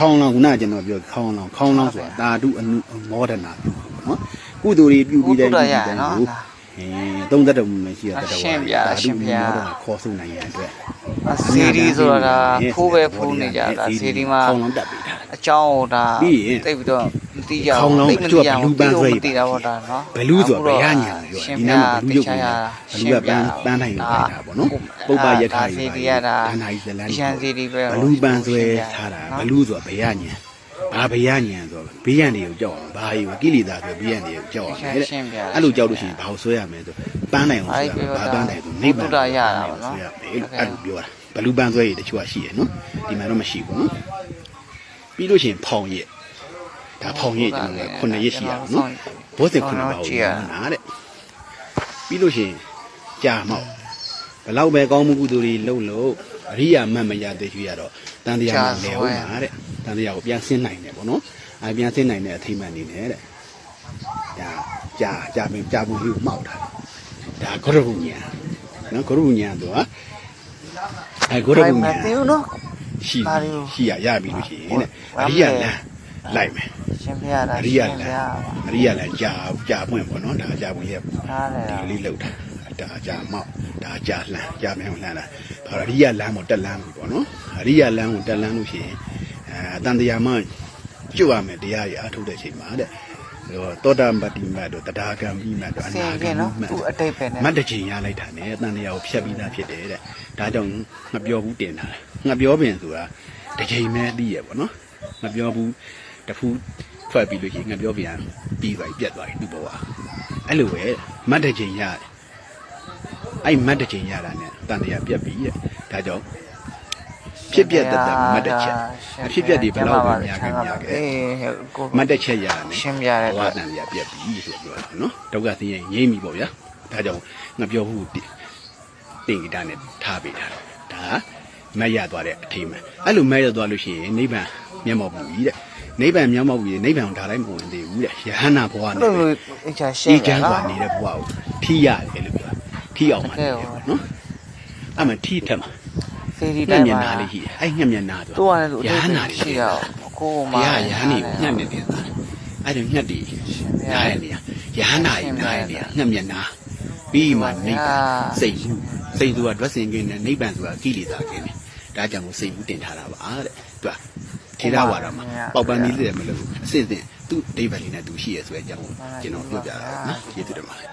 ခေါင်းလောင်ခုနကျွန်တော်ပြောခေါင်းလောင်ဆိုတာတာတုအနုမောဒနာနော်ကုသိုလ်တွေပြုပြီးတဲ့ဒီတိုင်းကိုသုံးသက်တော်မူမရှိရတဲ့တော်တာတုမောဒနာခေါ်ဆုနိုင်ရတဲ့စီရီဆိုတာဖိုးပဲဖိုးနေကြတာစီရီမှာခေါင်းလောင်တက်ပြီးတာအကြောင်းဒါတိတ်ပြီးတော့မသိကြဘူးတိတ်မသိကြဘူးမသိတာပေါ့ဒါနော်ဘလူးဆိုတာဘယ်ရညာပြောဒီနေ့မှာဘလူးရုပ်ကိုဘလူးကပန်းနိုင်နေတာပေါ့နော်ပုပ္ပယထာစီရီရတာဒဏ္ဍာရီဇလန်းရှမ်းစီရီပဲဘလူးပန်းဆွဲထားတာဘလူးဆိုတာဘယ်ရညာဘာဘယညံဆိုဘေးရန်တွေကိုကြောက်အောင်ဘာယူကိလေသာဆိုဘေးရန်တွေကိုကြောက်အောင်တဲ့အဲ့လိုကြောက်လို့ရှိရင်ဘာကိုဆွဲရမလဲဆိုပန်းနိုင်အောင်ဆွဲဘာပန်းနိုင်ဆိုနိဗ္ဗာန်ရတာပေါ့နော်အဲ့လိုပြောတာဘလူးပန်းဆွဲရတချို့ကရှိရနော်ဒီမှာတော့မရှိဘူးနော်ပြီးလို့ရှိရင်ဖောင်ရက်ဒါဖောင်ရက်ကျွန်တော်က9ရက်ရှိရအောင်နော်ဘောစင်9ပါဘူးနားတဲ့ပြီးလို့ရှိရင်ကြာမောက်ဘလောက်ပဲကောင်းမှုကုသိုလ်တွေလုပ်လို့အရိယာမတ်မရသေးရွေးရတော့တန်တရားမလဲဟုတ်မှာတဲ့တန်တရားကိုပြန်ဆင်းနိုင်တယ်ပေါ့နော်ပြန်ဆင်းနိုင်တဲ့အထိမှန်နေတယ်တဲ့ဒါကြာပင်ကြာပုံလေးကိုမှောက်ထားဒါဂရုဉာဏ်နော်ဂရုဉာဏ်ဆိုတာဂရုဉာဏ်ရှိရပြီလို့ရှိရင်တဲ့အရိယာလမ်းလိုက်မယ်ရှင်ဖျားတာအရိယာလမ်းကြာပွင့်ပေါ့နော်ဒါကြာပွင့်ရဲ့ဒီလေးလောက်တာဒါကြာမောက်ဒါကြာလှမ်းကြာမြောင်လှမ်းတာဘာအရိယာလမ်းကိုတက်လမ်းပြီပေါ့နော်အရိယာလမ်းကိုတက်လမ်းလို့ရှိရင်တန်တရားမှကျွတ်ရမယ်တရားကြီးအားထုတ်တဲ့အချိန်မှာတဲ့သောတာပတိမတ်တို့တရားကံပြီးမှတို့အနာဂတ်မှတ်သူအတိတ်ပဲနဲ့မတ်တချင်ရလိုက်တာနဲ့တန်တရားကိုဖျက်ပြီးသားဖြစ်တယ်တဲ့ဒါကြောင့်ငါပြောဘူးတင်တာငါပြောပင်ဆိုတာတစ်ချိန်ပဲသိရပေါ့နော်ငါပြောဘူးတဖူးထွက်ပြီးလို့ရှိရင်ငါပြောပြန်ပြီးသွားပြီပြတ်သွားပြီသူ့ဘဝအဲ့လိုပဲမတ်တချင်ရတယ်အဲ့မတ်တချင်ရတာနဲ့တန်တရားပြတ်ပြီတဲ့ဒါကြောင့်ဖြစ်ပြတဲ့မတ်တချက်အဖြစ်ပြက်တွေဘယ်လောက်ပဲများခဲ့မတ်တချက်ရတယ်ရှင်းပြတဲ့ဘဝတန်တရားပြတ်ပြီဆိုပြောတာနော်ဒုက္ခဆင်းရဲငြိမ့်ပြီပေါ့ဗျာဒါကြောင့်ငါပြောဘူးတင်ဂီတနဲ့ထားပေးတာဒါမတ်ရသွားတဲ့အထိမှအဲ့လိုမတ်ရသွားလို့ရှိရင်နိဗ္ဗာန်မျက်မှောက်ဘူးကြီးတဲ့နိဗ္ဗာန်မျက်မှောက်ပြီးနိဗ္ဗာန်ကိုဒါတိုင်းမဝင်သေးဘူးတဲ့ယဟန္တာဘဝနဲ့အချာရှင်းကြတယ်နော်နေတဲ့ဘဝကိုထိရတယ်လို့ပြောထီအောင်ပါနော်အဲ့မှာထီထက်မှာစေတီတိုင်းမှာညံ့နာလေးရှိတယ်အဲ့ညံ့နာဆိုသူကလည်းယဟန္တာရှိတာကိုမှယဟန်နေညံ့နေတယ်အဲ့ဒါညက်တီနားရနေယဟန္တာကြီးနားရနေညံ့နာပြီးမှနိဗ္ဗာန်စိတ်ဆိုတာဒွတ်စင်ကင်းနဲ့နိဗ္ဗာန်ဆိုတာကိလေသာကင်းတယ်ဒါကြောင့်ကိုစိတ်ဘူးတင်ထားတာပါတဲ့သူကထေရဝါဒမှာပေါက်ပန်းနည်းလေးမလို့အစစ်အစစ်သူ့ဒိဗ္ဗာန်လေးနဲ့သူရှိရဆိုတဲ့အကြောင်းကိုကျွန်တော်ပြောပြတာနော်ကျေးဇူးတင်ပါတယ်